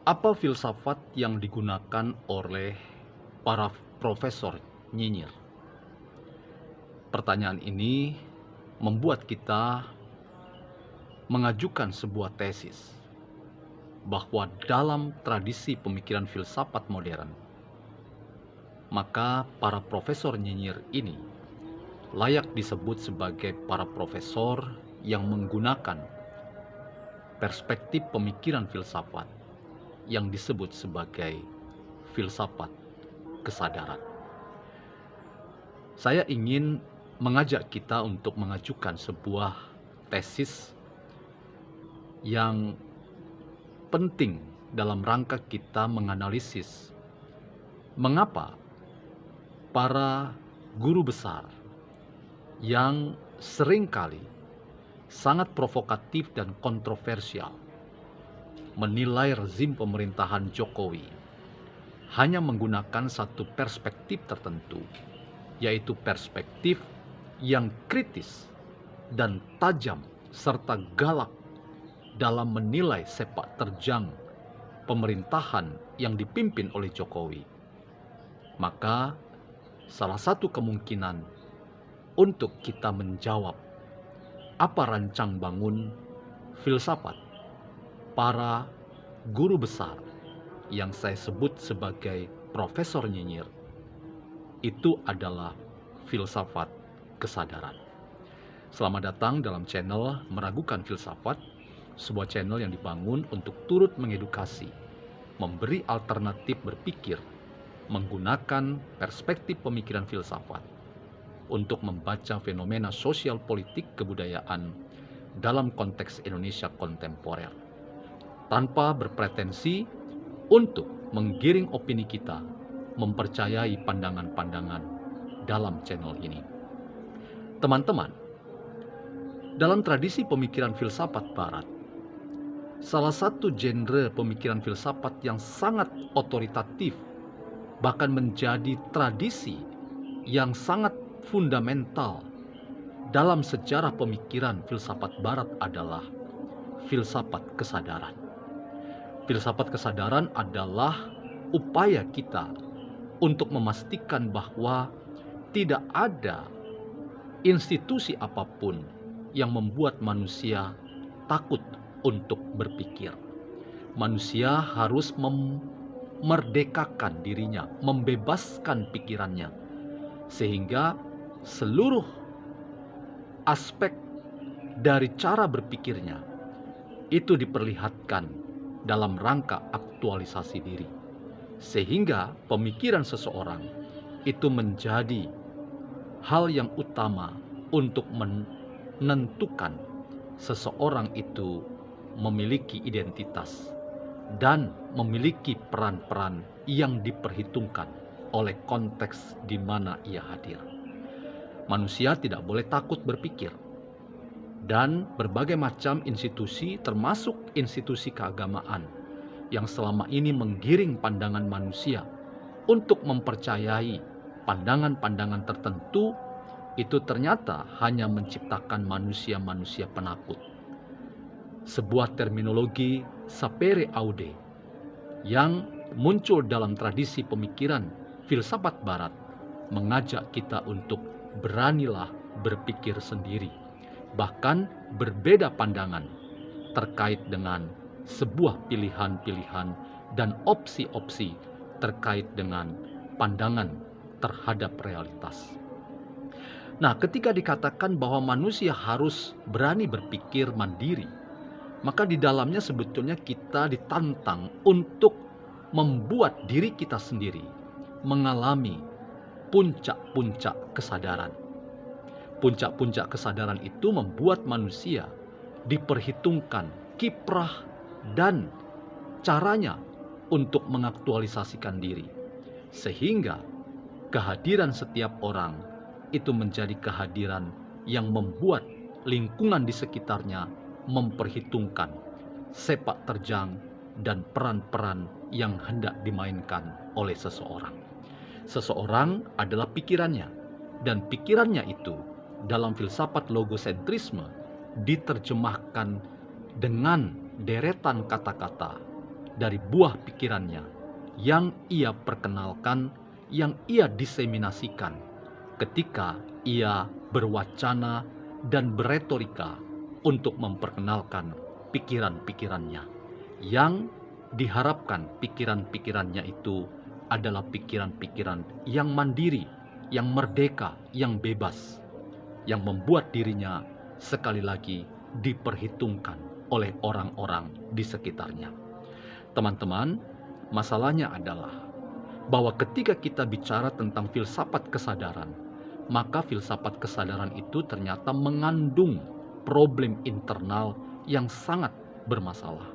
Apa filsafat yang digunakan oleh para profesor nyinyir? Pertanyaan ini membuat kita mengajukan sebuah tesis bahwa dalam tradisi pemikiran filsafat modern, maka para profesor nyinyir ini layak disebut sebagai para profesor yang menggunakan perspektif pemikiran filsafat yang disebut sebagai filsafat kesadaran. Saya ingin mengajak kita untuk mengajukan sebuah tesis yang penting dalam rangka kita menganalisis mengapa para guru besar yang seringkali sangat provokatif dan kontroversial menilai rezim pemerintahan Jokowi hanya menggunakan satu perspektif tertentu, yaitu perspektif yang kritis dan tajam serta galak dalam menilai sepak terjang pemerintahan yang dipimpin oleh Jokowi. Maka salah satu kemungkinan untuk kita menjawab apa rancang bangun filsafat para guru besar yang saya sebut sebagai profesor nyinyir itu adalah filsafat kesadaran. Selamat datang dalam channel Meragukan Filsafat, sebuah channel yang dibangun untuk turut mengedukasi, memberi alternatif berpikir, menggunakan perspektif pemikiran filsafat untuk membaca fenomena sosial politik kebudayaan dalam konteks Indonesia kontemporer, tanpa berpretensi untuk menggiring opini kita mempercayai pandangan-pandangan dalam channel ini. Teman-teman, dalam tradisi pemikiran filsafat barat, salah satu genre pemikiran filsafat yang sangat otoritatif, bahkan menjadi tradisi yang sangat fundamental dalam sejarah pemikiran filsafat barat adalah filsafat kesadaran. Filsafat kesadaran adalah upaya kita untuk memastikan bahwa tidak ada institusi apapun yang membuat manusia takut untuk berpikir. Manusia harus memerdekakan dirinya, membebaskan pikirannya, sehingga seluruh aspek dari cara berpikirnya itu diperlihatkan dalam rangka aktualisasi diri, sehingga pemikiran seseorang itu menjadi hal yang utama untuk menentukan seseorang itu memiliki identitas dan memiliki peran-peran yang diperhitungkan oleh konteks di mana ia hadir. Manusia tidak boleh takut berpikir, dan berbagai macam institusi termasuk institusi keagamaan yang selama ini menggiring pandangan manusia untuk mempercayai pandangan-pandangan tertentu itu ternyata hanya menciptakan manusia-manusia penakut. Sebuah terminologi sapere aude yang muncul dalam tradisi pemikiran filsafat barat mengajak kita untuk beranilah berpikir sendiri, bahkan berbeda pandangan terkait dengan sebuah pilihan-pilihan dan opsi-opsi terkait dengan pandangan terhadap realitas. Nah, ketika dikatakan bahwa manusia harus berani berpikir mandiri, maka di dalamnya sebetulnya kita ditantang untuk membuat diri kita sendiri mengalami puncak-puncak kesadaran. Puncak-puncak kesadaran itu membuat manusia diperhitungkan kiprah dan caranya untuk mengaktualisasikan diri, sehingga kehadiran setiap orang itu menjadi kehadiran yang membuat lingkungan di sekitarnya memperhitungkan sepak terjang dan peran-peran yang hendak dimainkan oleh seseorang. Seseorang adalah pikirannya, dan pikirannya itu dalam filsafat logosentrisme diterjemahkan dengan deretan kata-kata dari buah pikirannya yang ia perkenalkan, yang ia diseminasikan ketika ia berwacana dan beretorika untuk memperkenalkan pikiran-pikirannya, yang diharapkan pikiran-pikirannya itu adalah pikiran-pikiran yang mandiri, yang merdeka, yang bebas, yang membuat dirinya sekali lagi diperhitungkan oleh orang-orang di sekitarnya. Teman-teman, masalahnya adalah bahwa ketika kita bicara tentang filsafat kesadaran, maka filsafat kesadaran itu ternyata mengandung problem internal yang sangat bermasalah.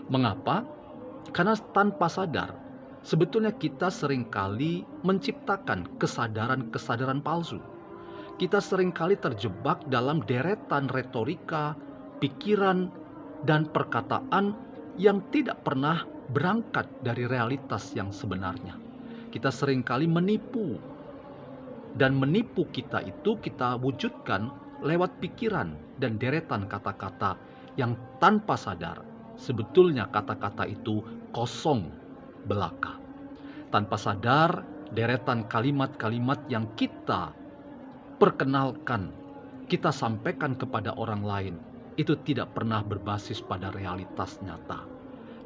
Mengapa? Karena tanpa sadar, sebetulnya kita seringkali menciptakan kesadaran-kesadaran palsu. Kita seringkali terjebak dalam deretan retorika, pikiran, dan perkataan yang tidak pernah berangkat dari realitas yang sebenarnya. Kita seringkali menipu, dan menipu kita itu kita wujudkan lewat pikiran dan deretan kata-kata yang tanpa sadar sebetulnya kata-kata itu kosong belaka. Tanpa sadar, deretan kalimat-kalimat yang kita perkenalkan, kita sampaikan kepada orang lain, itu tidak pernah berbasis pada realitas nyata.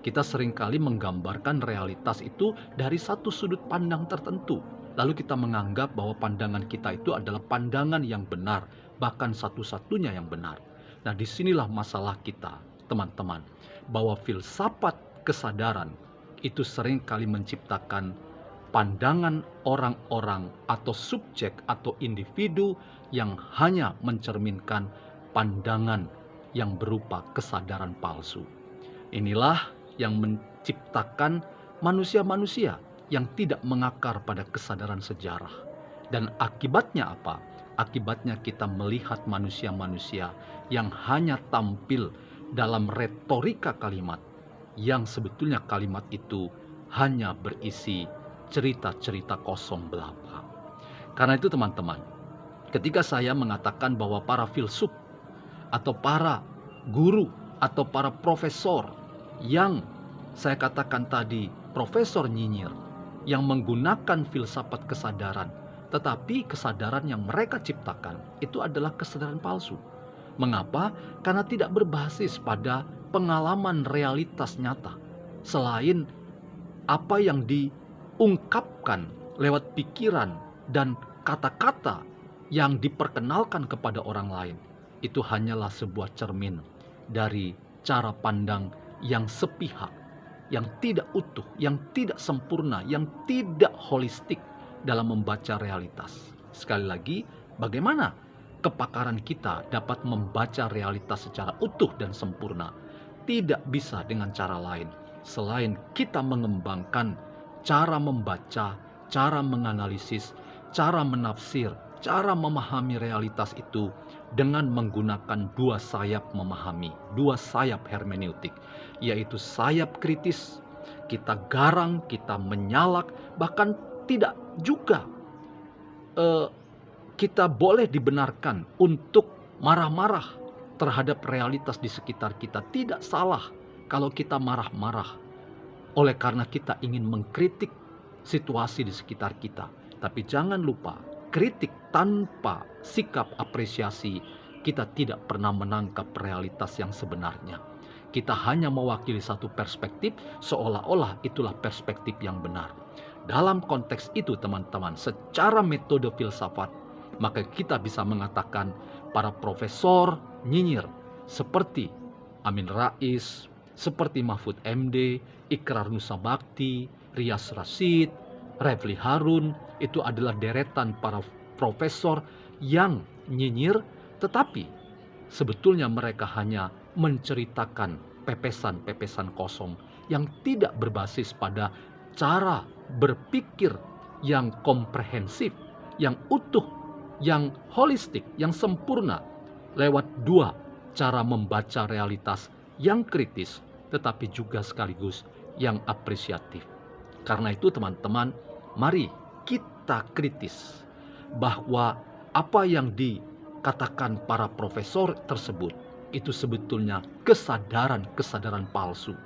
Kita seringkali menggambarkan realitas itu dari satu sudut pandang tertentu. Lalu kita menganggap bahwa pandangan kita itu adalah pandangan yang benar, bahkan satu-satunya yang benar. Nah, disinilah masalah kita, teman-teman, bahwa filsafat kesadaran itu seringkali menciptakan pandangan orang-orang atau subjek atau individu yang hanya mencerminkan pandangan yang berupa kesadaran palsu. Inilah yang menciptakan manusia-manusia yang tidak mengakar pada kesadaran sejarah. Dan akibatnya apa? Akibatnya kita melihat manusia-manusia yang hanya tampil dalam retorika kalimat, yang sebetulnya kalimat itu hanya berisi cerita-cerita kosong belaka. Karena itu teman-teman, ketika saya mengatakan bahwa para filsuf atau para guru atau para profesor yang saya katakan tadi profesor nyinyir, yang menggunakan filsafat kesadaran, tetapi kesadaran yang mereka ciptakan itu adalah kesadaran palsu. Mengapa? Karena tidak berbasis pada pengalaman realitas nyata. Selain apa yang diungkapkan lewat pikiran dan kata-kata yang diperkenalkan kepada orang lain, itu hanyalah sebuah cermin dari cara pandang yang sepihak, yang tidak utuh, yang tidak sempurna, yang tidak holistik dalam membaca realitas. Sekali lagi, bagaimana kepakaran kita dapat membaca realitas secara utuh dan sempurna? Tidak bisa dengan cara lain selain kita mengembangkan cara membaca, cara menganalisis, cara menafsir, cara memahami realitas itu dengan menggunakan dua sayap memahami, dua sayap hermeneutik, yaitu sayap kritis. Kita garang, kita menyalak, bahkan tidak juga kita boleh dibenarkan untuk marah-marah terhadap realitas di sekitar kita. Tidak salah kalau kita marah-marah oleh karena kita ingin mengkritik situasi di sekitar kita. Tapi jangan lupa, kritik tanpa sikap apresiasi, kita tidak pernah menangkap realitas yang sebenarnya. Kita hanya mewakili satu perspektif, seolah-olah itulah perspektif yang benar. Dalam konteks itu teman-teman, secara metode filsafat, maka kita bisa mengatakan para profesor nyinyir seperti Amin Rais, seperti Mahfud MD, Ikrar Nusa Bakti, Rias Rasyid, Refli Harun, itu adalah deretan para profesor yang nyinyir, tetapi sebetulnya mereka hanya menceritakan pepesan-pepesan kosong yang tidak berbasis pada cara berpikir yang komprehensif, yang utuh, yang holistik, yang sempurna lewat dua cara membaca realitas yang kritis tetapi juga sekaligus yang apresiatif. Karena itu teman-teman, mari kita kritis bahwa apa yang dikatakan para profesor tersebut itu sebetulnya kesadaran-kesadaran palsu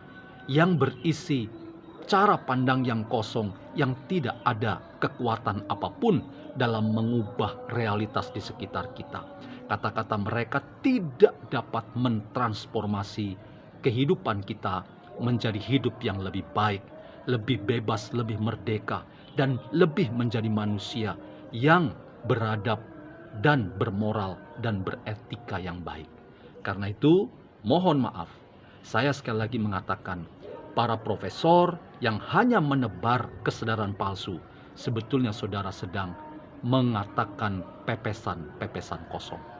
yang berisi cara pandang yang kosong, yang tidak ada kekuatan apapun dalam mengubah realitas di sekitar kita. Kata-kata mereka tidak dapat mentransformasi kehidupan kita menjadi hidup yang lebih baik, lebih bebas, lebih merdeka, dan lebih menjadi manusia yang beradab dan bermoral dan beretika yang baik. Karena itu, mohon maaf, saya sekali lagi mengatakan, para profesor yang hanya menebar kesadaran palsu, sebetulnya saudara sedang mengatakan pepesan-pepesan kosong.